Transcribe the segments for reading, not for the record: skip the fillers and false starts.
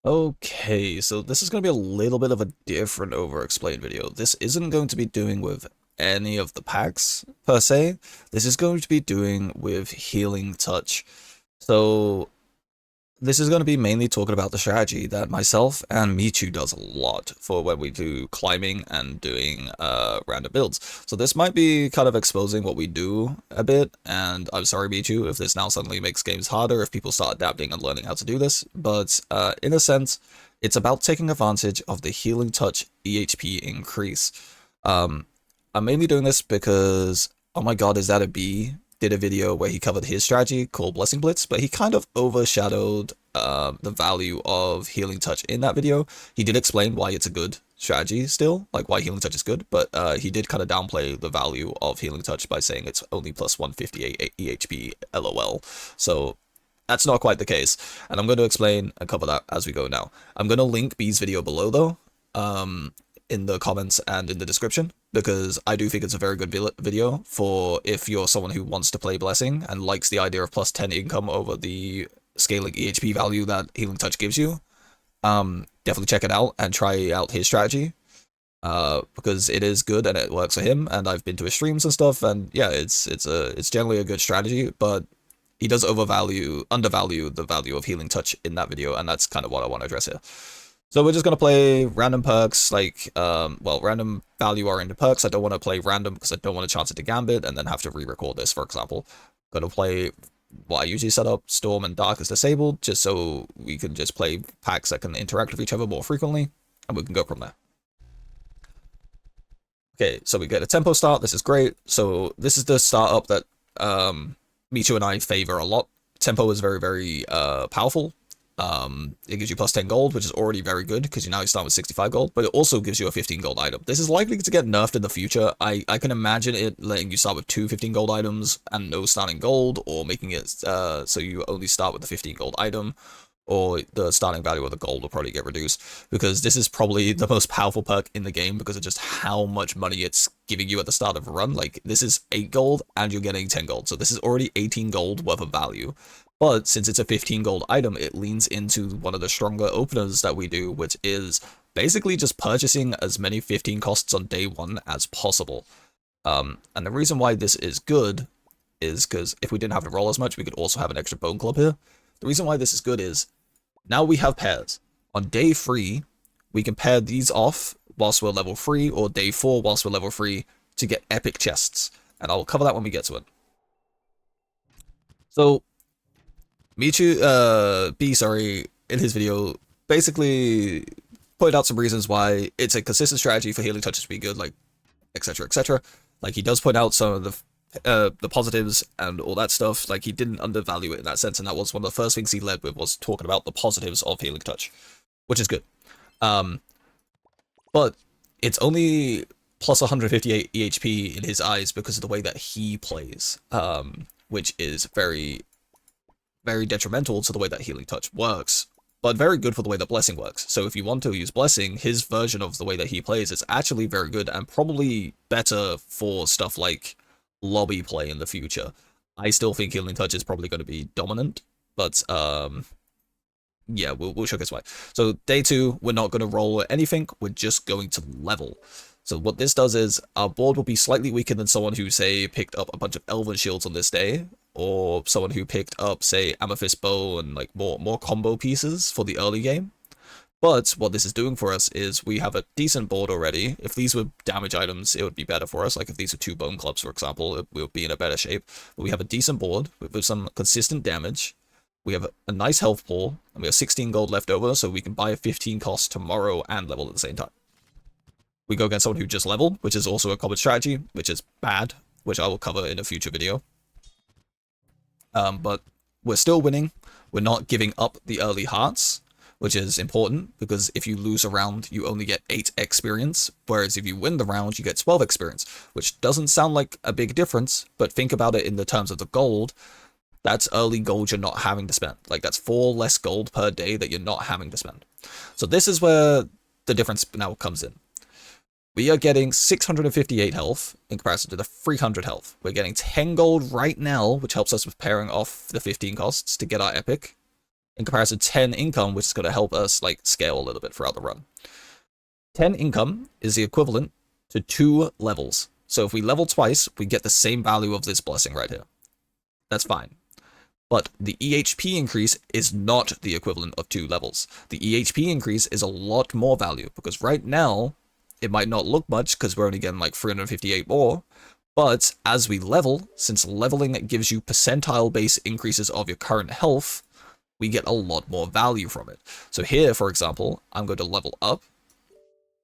Okay, so this is going to be a little bit of a different over-explained video. This isn't going to be doing with any of the packs, per se. This is going to be doing with Healing Touch. So, this is going to be mainly talking about the strategy that myself and Michu does a lot for when we do climbing and doing random builds. So this might be kind of exposing what we do a bit, and I'm sorry Michu if this now suddenly makes games harder if people start adapting and learning how to do this, but in a sense, it's about taking advantage of the Healing Touch EHP increase. Um, I'm mainly doing this because, oh my god, is that a bee? Did a video where he covered his strategy called Blessing Blitz, but he kind of overshadowed the value of Healing Touch in that video. He did explain why it's a good strategy still, like why Healing Touch is good, but he did kind of downplay the value of Healing Touch by saying it's only plus 158 EHP LOL. So that's not quite the case, and I'm going to explain and cover that as we go now. I'm going to link B's video below though, in the comments and in the description, because I do think it's a very good video for if you're someone who wants to play Blessing and likes the idea of plus 10 income over the scaling EHP value that Healing Touch gives you. Definitely check it out and try out his strategy, because it is good and it works for him, and I've been to his streams and stuff, and yeah, it's generally a good strategy, but he does undervalue the value of Healing Touch in that video, and that's kind of what I want to address here. So we're just going to play random perks, like, random value-oriented perks. I don't want to play random because I don't want to chance it to Gambit and then have to re-record this, for example. Going to play what I usually set up, Storm and Dark is disabled, just so we can just play packs that can interact with each other more frequently, and we can go from there. Okay, so we get a tempo start. This is great. So this is the startup that Michu and I favor a lot. Tempo is very, very powerful. It gives you plus 10 gold, which is already very good because you now start with 65 gold, but it also gives you a 15 gold item. This is likely to get nerfed in the future. I can imagine it letting you start with 2 15 gold items and no starting gold, or making it so you only start with the 15 gold item, or the starting value of the gold will probably get reduced, because this is probably the most powerful perk in the game because of just how much money it's giving you at the start of a run. Like, this is 8 gold and you're getting 10 gold, so this is already 18 gold worth of value. But since it's a 15 gold item, it leans into one of the stronger openers that we do, which is basically just purchasing as many 15 costs on day 1 as possible. And the reason why this is good is because if we didn't have to roll as much, we could also have an extra bone club here. The reason why this is good is now we have pairs. On day 3, we can pair these off whilst we're level 3, or day 4 whilst we're level 3, to get epic chests. And I'll cover that when we get to it. So Michu, in his video, basically pointed out some reasons why it's a consistent strategy for Healing Touches to be good, like, etc., etc. Like, he does point out some of the positives and all that stuff. Like, he didn't undervalue it in that sense, and that was one of the first things he led with, was talking about the positives of Healing Touch, which is good. But it's only plus 158 EHP in his eyes because of the way that he plays, which is very, very detrimental to the way that Healing Touch works, but very good for the way that Blessing works. So if you want to use Blessing, his version of the way that he plays is actually very good, and probably better for stuff like lobby play in the future. I still think Healing Touch is probably going to be dominant, but yeah, we'll show this way. So day 2, we're not going to roll anything, we're just going to level. So what this does is, our board will be slightly weaker than someone who, say, picked up a bunch of Elven Shields on this day, or someone who picked up, say, Amethyst Bow and like more combo pieces for the early game. But what this is doing for us is we have a decent board already. If these were damage items, it would be better for us. Like if these were 2 bone clubs, for example, we would be in a better shape. But we have a decent board with some consistent damage. We have a nice health pool, and we have 16 gold left over, so we can buy a 15 cost tomorrow and level at the same time. We go against someone who just leveled, which is also a common strategy, which is bad, which I will cover in a future video. But we're still winning. We're not giving up the early hearts, which is important, because if you lose a round, you only get 8 experience, whereas if you win the round, you get 12 experience, which doesn't sound like a big difference, but think about it in the terms of the gold. That's early gold you're not having to spend. Like, that's 4 less gold per day that you're not having to spend. So this is where the difference now comes in. We are getting 658 health in comparison to the 300 health. We're getting 10 gold right now, which helps us with pairing off the 15 costs to get our epic, in comparison to 10 income, which is going to help us like scale a little bit throughout the run. 10 income is the equivalent to 2 levels. So if we level twice, we get the same value of this blessing right here. That's fine. But the EHP increase is not the equivalent of 2 levels. The EHP increase is a lot more value, because right now, it might not look much, because we're only getting like 358 more, but as we level, since leveling gives you percentile-based increases of your current health, we get a lot more value from it. So here, for example, I'm going to level up,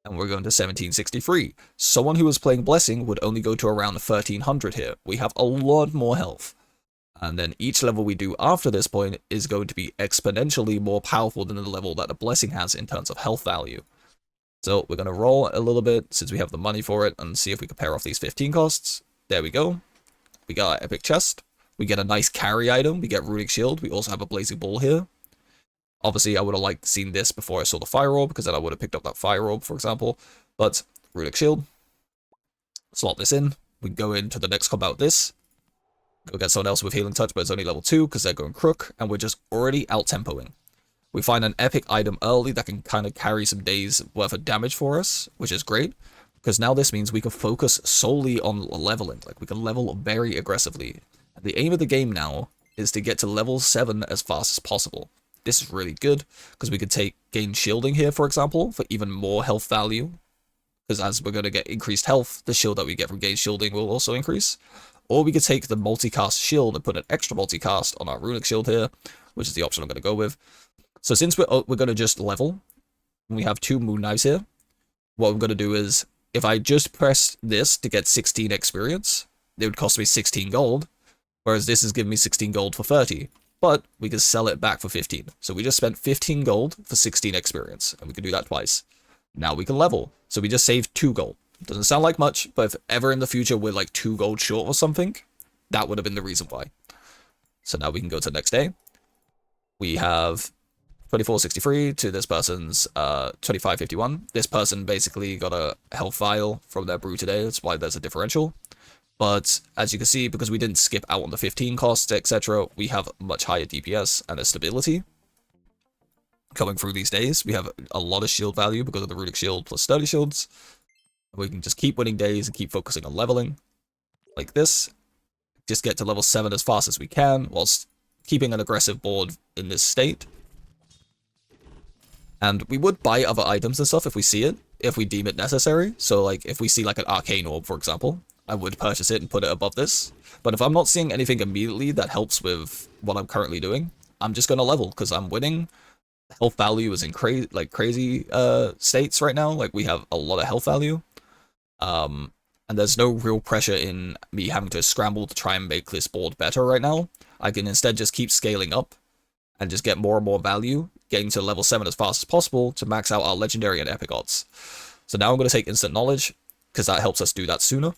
and we're going to 1763. Someone who was playing Blessing would only go to around 1300 here. We have a lot more health. And then each level we do after this point is going to be exponentially more powerful than the level that the Blessing has in terms of health value. So we're going to roll a little bit since we have the money for it and see if we can pair off these 15 costs. There we go. We got our epic chest. We get a nice carry item. We get Runic Shield. We also have a Blazing Ball here. Obviously, I would have liked seen this before I saw the Fire Orb, because then I would have picked up that Fire Orb, for example. But Runic Shield. Slot this in. We go into the next combat with this. Go get someone else with Healing Touch, but it's only level 2 because they're going Crook, and we're just already out-tempoing. We find an epic item early that can kind of carry some days worth of damage for us, which is great, because now this means we can focus solely on leveling. Like, we can level very aggressively. And the aim of the game now is to get to level 7 as fast as possible. This is really good, because we could gain shielding here, for example, for even more health value. Because as we're going to get increased health, the shield that we get from gain shielding will also increase. Or we could take the multicast shield and put an extra multicast on our Runic Shield here, which is the option I'm going to go with. So since we're going to just level, and we have 2 Moon Knives here, what I'm going to do is, if I just press this to get 16 experience, it would cost me 16 gold, whereas this is giving me 16 gold for 30. But we can sell it back for 15. So we just spent 15 gold for 16 experience, and we can do that twice. Now we can level. So we just saved 2 gold. Doesn't sound like much, but if ever in the future we're like 2 gold short or something, that would have been the reason why. So now we can go to the next day. We have 2463 to this person's 2551. This person basically got a health vial from their brew today. That's why there's a differential. But as you can see, because we didn't skip out on the 15 costs, etc., we have much higher DPS and a stability. Coming through these days, we have a lot of shield value because of the Runic Shield plus sturdy shields. We can just keep winning days and keep focusing on leveling. Like this. Just get to level 7 as fast as we can, whilst keeping an aggressive board in this state. And we would buy other items and stuff if we see it, if we deem it necessary. So like, if we see like an Arcane Orb, for example, I would purchase it and put it above this. But if I'm not seeing anything immediately that helps with what I'm currently doing, I'm just going to level, because I'm winning. Health value is in crazy states right now. Like, we have a lot of health value. And there's no real pressure in me having to scramble to try and make this board better right now. I can instead just keep scaling up and just get more and more value, getting to level 7 as fast as possible to max out our legendary and epic odds. So now I'm going to take instant knowledge, because that helps us do that sooner.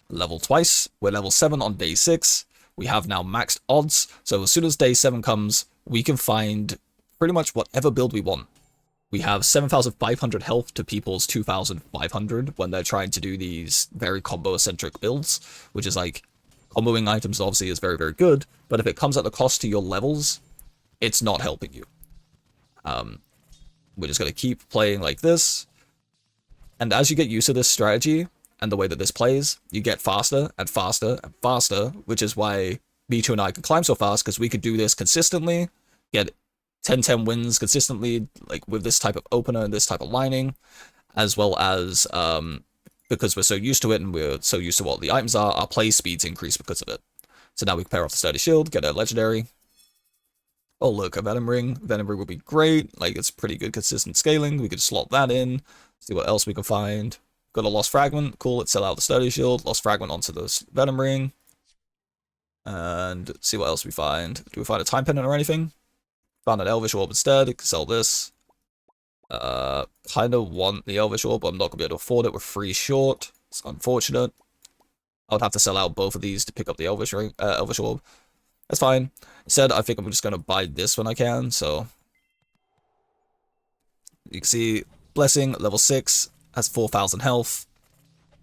Level twice. We're level 7 on day 6. We have now maxed odds, so as soon as day 7 comes, we can find pretty much whatever build we want. We have 7,500 health to people's 2,500 when they're trying to do these very combo-centric builds, which is like, comboing items obviously is very, very good, but if it comes at the cost to your levels, it's not helping you. We're just going to keep playing like this, and as you get used to this strategy, and the way that this plays, you get faster and faster and faster, which is why B2 and I can climb so fast, because we could do this consistently, get 10-10 wins consistently, like with this type of opener and this type of lining, as well as, because we're so used to it and we're so used to what the items are, our play speeds increase because of it. So now we can pair off the Sturdy Shield, get a legendary. Oh look, a Venom Ring. Venom Ring would be great, like it's pretty good consistent scaling, we could slot that in, see what else we can find. Got a Lost Fragment, cool, let's sell out the Sturdy Shield, Lost Fragment onto the Venom Ring. And see what else we find. Do we find a Time Pendant or anything? Found an Elvish Orb instead, sell this. Kind of want the Elvish Orb, but I'm not going to be able to afford it, we're 3 short. It's unfortunate. I would have to sell out both of these to pick up the Elvish Orb. That's fine. Instead, I think I'm just going to buy this when I can, so... You can see, Blessing, level 6, has 4,000 health.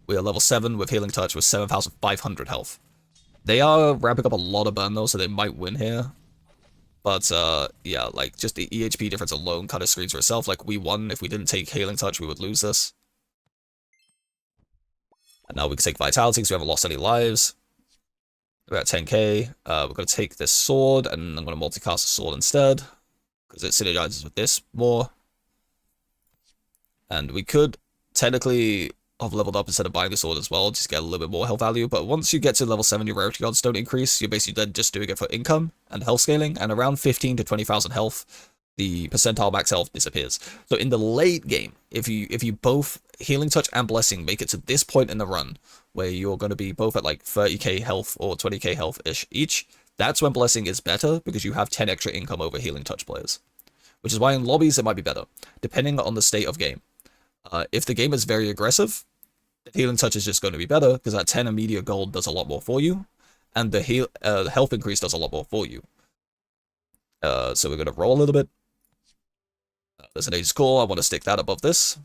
We are level 7 with Healing Touch with 7,500 health. They are ramping up a lot of burn though, so they might win here. But yeah, like just the EHP difference alone kind of screams for itself. Like we won. If we didn't take Healing Touch, we would lose this. And now we can take Vitality because we haven't lost any lives. We're at 10k. We're going to take this sword, and I'm going to multicast the sword instead, because it synergizes with this more. And we could technically have leveled up instead of buying the sword as well, just get a little bit more health value. But once you get to level 7, your rarity odds don't increase. You're basically then just doing it for income and health scaling, and around 15 to 20,000 health, the percentile max health disappears. So in the late game, if you both Healing Touch and Blessing make it to this point in the run, where you're going to be both at like 30k health or 20k health-ish each, that's when Blessing is better, because you have 10 extra income over Healing Touch players. Which is why in lobbies it might be better, depending on the state of game. If the game is very aggressive, Healing Touch is just going to be better, because that 10 immediate gold does a lot more for you, and the health increase does a lot more for you. So we're going to roll a little bit. There's an Aegis Core, I want to stick that above this.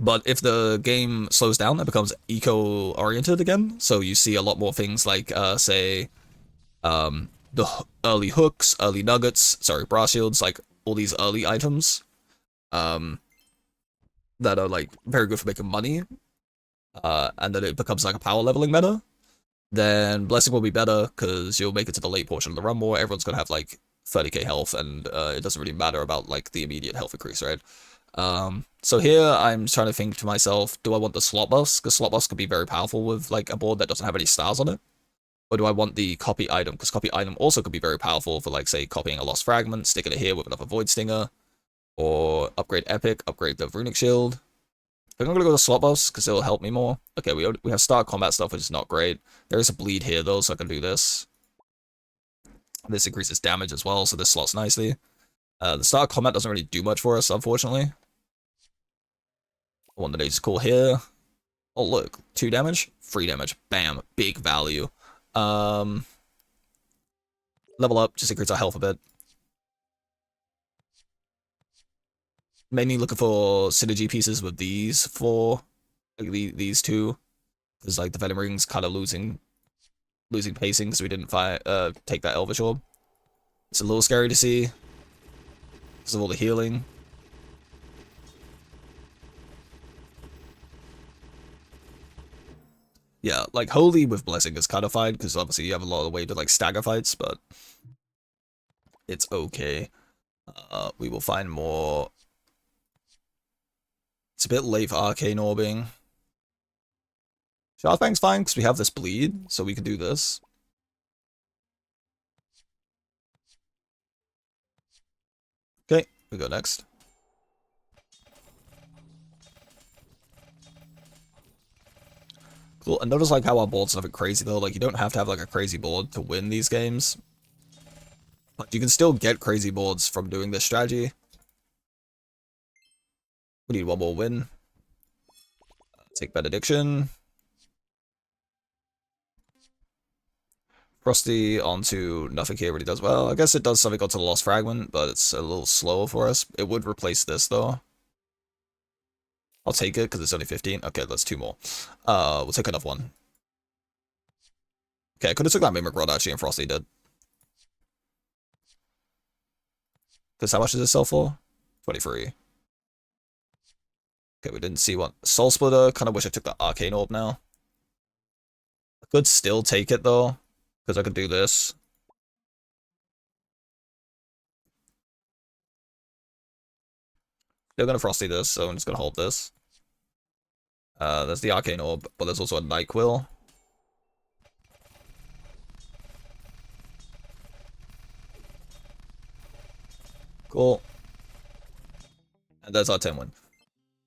But if the game slows down, it becomes eco-oriented again. So you see a lot more things like, say, the early hooks, early nuggets, sorry, brass shields, like all these early items that are like very good for making money. And then it becomes like a power leveling meta. Then Blessing will be better because you'll make it to the late portion of the run more. Everyone's going to have like 30k health, and it doesn't really matter about like the immediate health increase, right? So here I'm trying to think to myself, do I want the slot buffs? Because slot buffs could be very powerful with like a board that doesn't have any stars on it. Or do I want the copy item? Because copy item also could be very powerful for like, say, copying a lost fragment, sticking it here with another void stinger, or upgrade epic, upgrade the runic shield. I think I'm gonna go with slot buffs because it'll help me more. Okay, we have start combat stuff, which is not great. There is a bleed here though, so I can do this. This increases damage as well, so this slots nicely. The start combat doesn't really do much for us, unfortunately. I want the Aegis Core here. Oh look, 2 damage, 3 damage, bam, big value. Level up, just increase our health a bit. Mainly looking for synergy pieces with these four, like these two, because like the Venom Ring's kind of losing pacing, so we didn't take that Elvish Orb. It's a little scary to see because of all the healing. Yeah, like Holy with Blessing is kind of fine, because obviously you have a lot of way to like stagger fights, but it's okay. We will find more. It's a bit late for Arcane Orbing. Shardfang's fine, because we have this bleed, so we can do this. Okay, we go next. Cool, and notice like how our board's nothing crazy though, like you don't have to have like a crazy board to win these games. But you can still get crazy boards from doing this strategy. We need one more win. Take Benediction. Frosty onto nothing here really does well. I guess it does something onto the Lost Fragment, but it's a little slower for us. It would replace this though. I'll take it because it's only 15. Okay, that's 2 more. We'll take another one. Okay, I could have took that Mimic Rod actually, and Frosty did. Because how much does it sell for? 23. Okay, we didn't see one. Soul Splitter, kind of wish I took the Arcane Orb now. I could still take it though, because I could do this. They're gonna Frosty this, so I'm just gonna hold this. There's the Arcane Orb, but there's also a Nightquill. Cool. And that's our 10 win.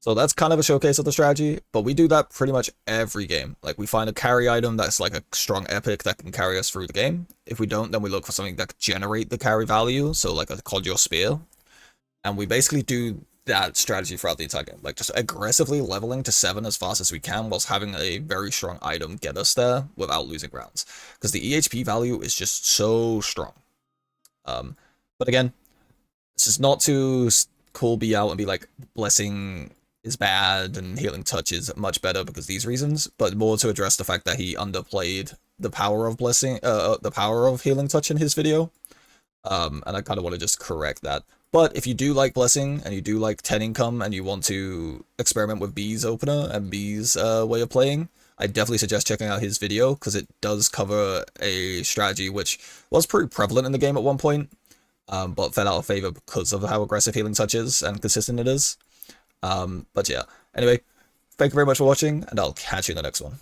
So that's kind of a showcase of the strategy, but we do that pretty much every game. Like, we find a carry item that's like a strong epic that can carry us through the game. If we don't, then we look for something that can generate the carry value, so like a Conjure Spear. And we basically do that strategy throughout the entire game. Like, just aggressively leveling to 7 as fast as we can, whilst having a very strong item get us there without losing rounds. Because the EHP value is just so strong. But again, this is not to call B out and be like, Blessing is bad and Healing Touch is much better because these reasons, but more to address the fact that he underplayed the power of Blessing, the power of Healing Touch in his video. And I kind of want to just correct that. But if you do like Blessing and you do like 10 income and you want to experiment with B's opener and B's way of playing, I definitely suggest checking out his video because it does cover a strategy which was pretty prevalent in the game at one point, but fell out of favor because of how aggressive Healing Touch is and consistent it is. But yeah, anyway, thank you very much for watching, and I'll catch you in the next one.